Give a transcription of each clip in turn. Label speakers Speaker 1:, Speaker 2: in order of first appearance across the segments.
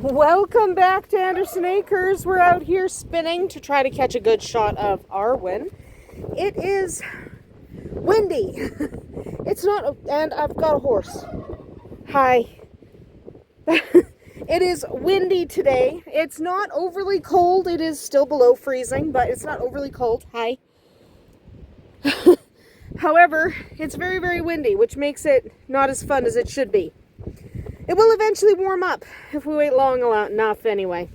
Speaker 1: Welcome back to Andersen Acres. We're out here spinning to try to catch a good shot of Arwen. It is windy. It's not, and I've got a horse. Hi. It is windy today. It's not overly cold. It is still below freezing, but it's not overly cold. Hi. However, it's very, very windy, which makes it not as fun as it should be. It will eventually warm up if we wait long enough anyway.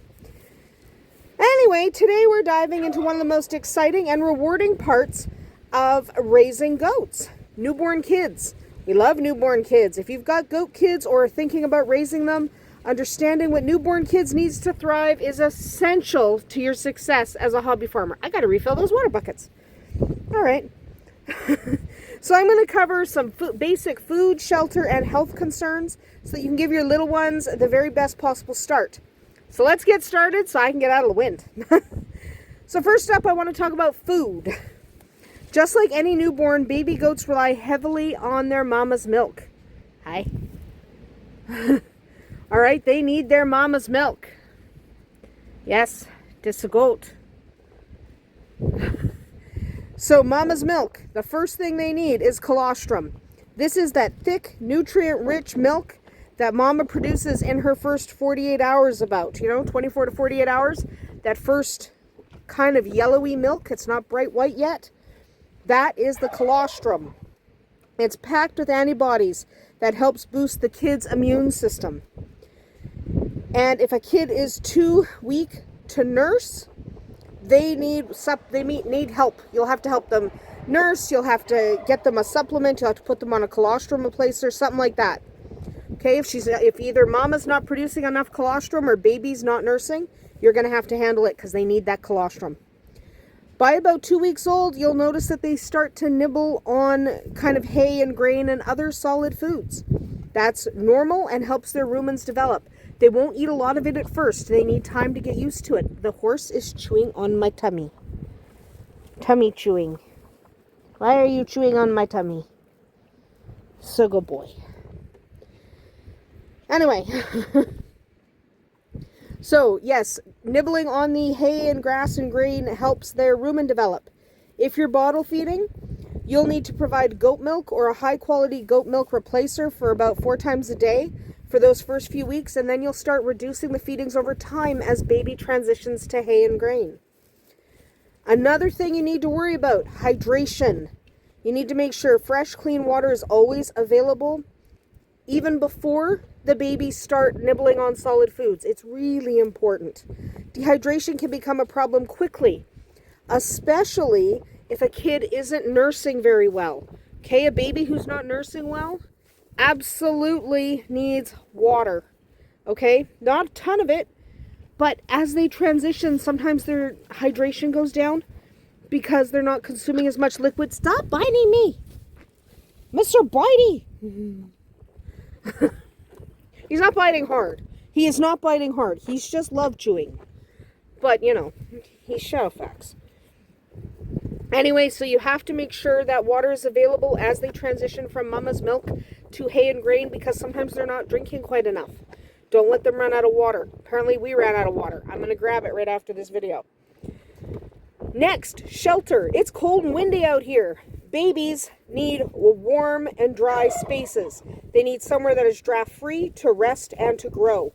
Speaker 1: Anyway, today we're diving into one of the most exciting and rewarding parts of raising goats. Newborn kids. We love newborn kids. If you've got goat kids or are thinking about raising them, understanding what newborn kids needs to thrive is essential to your success as a hobby farmer. I gotta refill those water buckets. All right. So I'm going to cover some basic food, shelter, and health concerns so that you can give your little ones the very best possible start. So let's get started so I can get out of the wind. So first up, I want to talk about food. Just like any newborn, baby goats rely heavily on their mama's milk. Hi. All right, they need their mama's milk. Yes, this a goat. So mama's milk, the first thing they need is colostrum. This is that thick, nutrient-rich milk that mama produces in her first 48 hours about, 24 to 48 hours. That first kind of yellowy milk, it's not bright white yet. That is the colostrum. It's packed with antibodies that helps boost the kid's immune system. And if a kid is too weak to nurse, they need help. You'll have to help them nurse. You'll have to get them a supplement. You'll have to put them on a colostrum replacer, something like that. Okay, if either mama's not producing enough colostrum or baby's not nursing, you're going to have to handle it because they need that colostrum. By about 2 weeks old, you'll notice that they start to nibble on kind of hay and grain and other solid foods. That's normal and helps their rumens develop. They won't eat a lot of it at first. They need time to get used to it. The horse is chewing on my tummy. Tummy chewing. Why are you chewing on my tummy? So good boy. Anyway. So, yes, nibbling on the hay and grass and grain helps their rumen develop. If you're bottle feeding, you'll need to provide goat milk or a high-quality goat milk replacer for about 4 times a day for those first few weeks, and then you'll start reducing the feedings over time as baby transitions to hay and grain. Another thing you need to worry about, hydration. You need to make sure fresh, clean water is always available, even before the babies start nibbling on solid foods. It's really important. Dehydration can become a problem quickly, especially if a kid isn't nursing very well. Okay, a baby who's not nursing well absolutely needs water. Okay, not a ton of it, but as they transition, sometimes their hydration goes down because they're not consuming as much liquid. Stop biting me, Mr. Bitey. He's not biting hard. He is not biting hard. He's just love chewing. But, he's Shadowfax. Anyway, so you have to make sure that water is available as they transition from mama's milk to hay and grain because sometimes they're not drinking quite enough. Don't let them run out of water. Apparently we ran out of water. I'm going to grab it right after this video. Next, shelter. It's cold and windy out here. Babies need warm and dry spaces. They need somewhere that is draft-free to rest and to grow.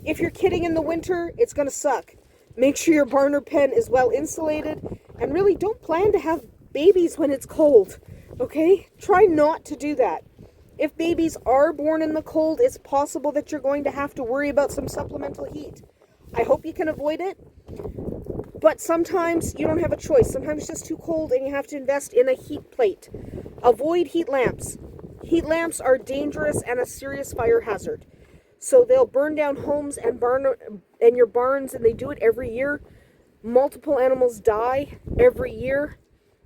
Speaker 1: If you're kidding in the winter, it's going to suck. Make sure your barn or pen is well insulated, and really don't plan to have babies when it's cold, okay? Try not to do that. If babies are born in the cold, it's possible that you're going to have to worry about some supplemental heat. I hope you can avoid it, but sometimes you don't have a choice. Sometimes it's just too cold and you have to invest in a heat plate. Avoid heat lamps. Heat lamps are dangerous and a serious fire hazard. So they'll burn down homes and your barns, and they do it every year. Multiple animals die every year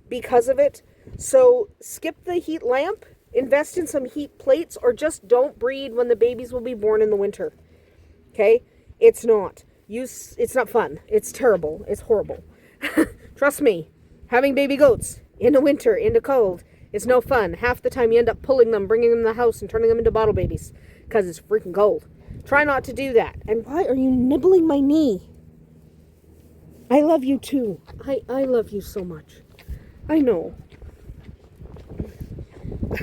Speaker 1: because of it. So skip the heat lamp, invest in some heat plates, or just don't breed when the babies will be born in the winter. Okay? It's not fun. It's terrible. It's horrible. Trust me, having baby goats in the winter, in the cold, is no fun. Half the time you end up pulling them, bringing them in the house, and turning them into bottle babies because it's freaking cold. Try not to do that. And why are you nibbling my knee? I love you too. I love you so much. I know.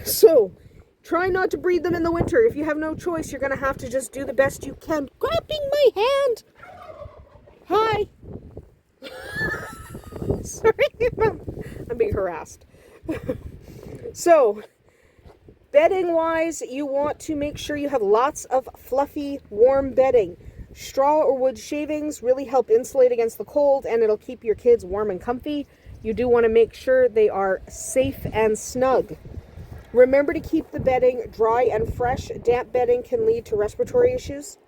Speaker 1: So, try not to breed them in the winter. If you have no choice, you're going to have to just do the best you can. Grabbing my hand. Hi. Sorry, I'm being harassed. So, bedding wise, you want to make sure you have lots of fluffy, warm bedding. Straw or wood shavings really help insulate against the cold, and it'll keep your kids warm and comfy. You do want to make sure they are safe and snug. Remember to keep the bedding dry and fresh. Damp bedding can lead to respiratory issues.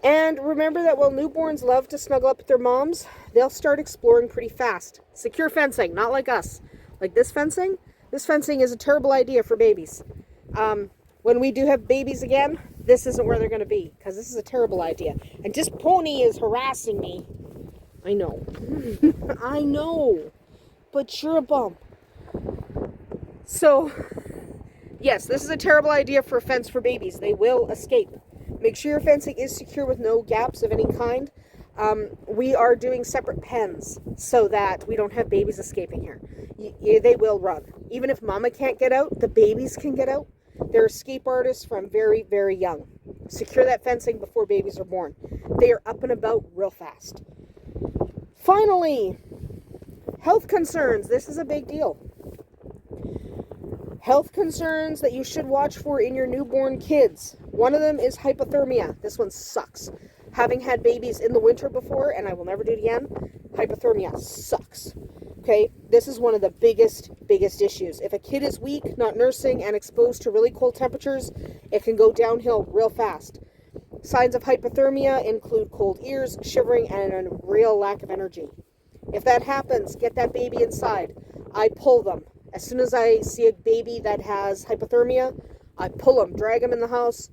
Speaker 1: And remember that while newborns love to snuggle up with their moms, they'll start exploring pretty fast. Secure fencing, not like us. Like this fencing is a terrible idea for babies. When we do have babies again, this isn't where they're going to be, because this is a terrible idea. And this pony is harassing me. I know. I know. But you're a bum. So, yes, this is a terrible idea for a fence for babies. They will escape. Make sure your fencing is secure with no gaps of any kind. We are doing separate pens so that we don't have babies escaping here. They will run. Even if mama can't get out, the babies can get out. They're escape artists from very, very young. Secure that fencing before babies are born. They are up and about real fast. Finally, health concerns. This is a big deal. Health concerns that you should watch for in your newborn kids. One of them is hypothermia. This one sucks. Having had babies in the winter before, and I will never do it again, hypothermia sucks. Okay, this is one of the biggest issues. If a kid is weak, not nursing, and exposed to really cold temperatures, it can go downhill real fast. Signs of hypothermia include cold ears, shivering, and a real lack of energy. If that happens, get that baby inside. I pull them. As soon as I see a baby that has hypothermia, I pull them, drag them in the house,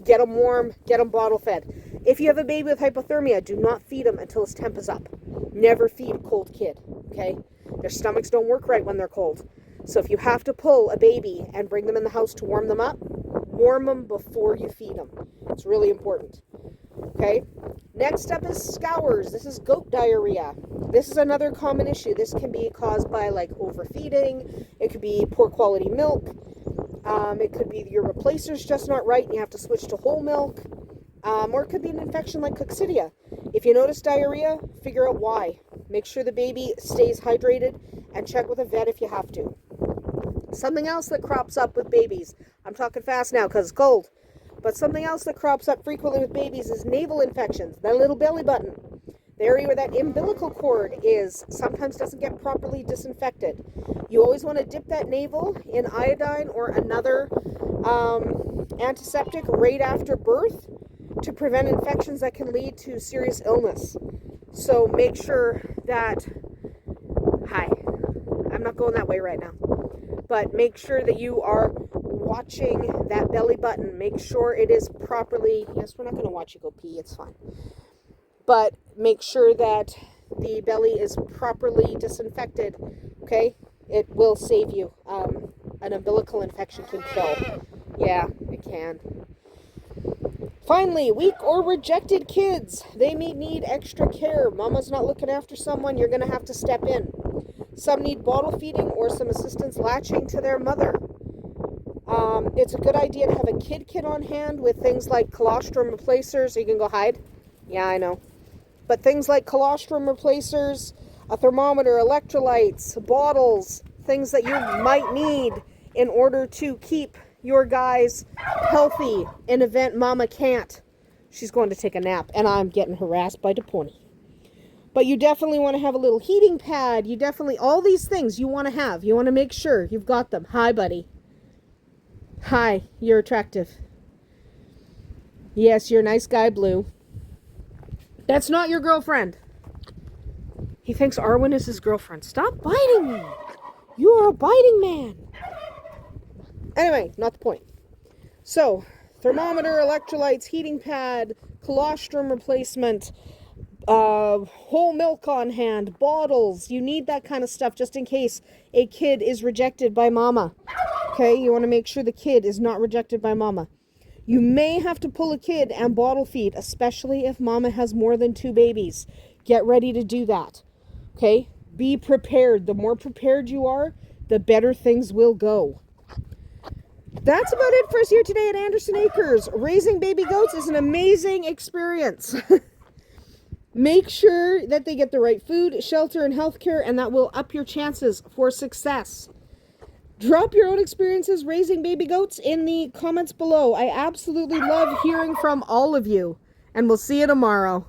Speaker 1: get them warm, get them bottle fed. If you have a baby with hypothermia, do not feed them until his temp is up. Never feed a cold kid, okay? Their stomachs don't work right when they're cold. So if you have to pull a baby and bring them in the house to warm them up, warm them before you feed them. It's really important, okay? Next up is scours. This is goat diarrhea. This is another common issue. This can be caused by like overfeeding. It could be poor quality milk. It could be your replacer's just not right and you have to switch to whole milk. Or it could be an infection like coccidia. If you notice diarrhea, figure out why. Make sure the baby stays hydrated and check with a vet if you have to. Something else that crops up with babies. I'm talking fast now because it's cold. But something else that crops up frequently with babies is navel infections. That little belly button. The area where that umbilical cord is sometimes doesn't get properly disinfected. You always want to dip that navel in iodine or another antiseptic right after birth to prevent infections that can lead to serious illness. So make sure that, I'm not going that way right now, but make sure that you are watching that belly button. Make sure it is properly, yes, we're not going to watch you go pee, it's fine. But make sure that the belly is properly disinfected, okay? It will save you. An umbilical infection can kill. Yeah, it can. Finally, weak or rejected kids. They may need extra care. Mama's not looking after someone, you're going to have to step in. Some need bottle feeding or some assistance latching to their mother. It's a good idea to have a kid kit on hand with things like colostrum replacers. You can go hide. Yeah, I know. But things like colostrum replacers, a thermometer, electrolytes, bottles, things that you might need in order to keep your guys healthy in event mama can't. She's going to take a nap and I'm getting harassed by the pony. But you definitely want to have a little heating pad. You definitely, all these things you want to have. You want to make sure you've got them. Hi, buddy. Hi, you're attractive. Yes, you're a nice guy, Blue. That's not your girlfriend. He thinks Arwen is his girlfriend. Stop biting me. You are a biting man. Anyway, not the point. So, thermometer, electrolytes, heating pad, colostrum replacement, whole milk on hand, bottles. You need that kind of stuff just in case a kid is rejected by mama. Okay, you want to make sure the kid is not rejected by mama. You may have to pull a kid and bottle feed, especially if mama has more than 2 babies. Get ready to do that. Okay? Be prepared. The more prepared you are, the better things will go. That's about it for us here today at Andersen Acres. Raising baby goats is an amazing experience. Make sure that they get the right food, shelter, and healthcare, and that will up your chances for success. Drop your own experiences raising baby goats in the comments below. I absolutely love hearing from all of you, and we'll see you tomorrow.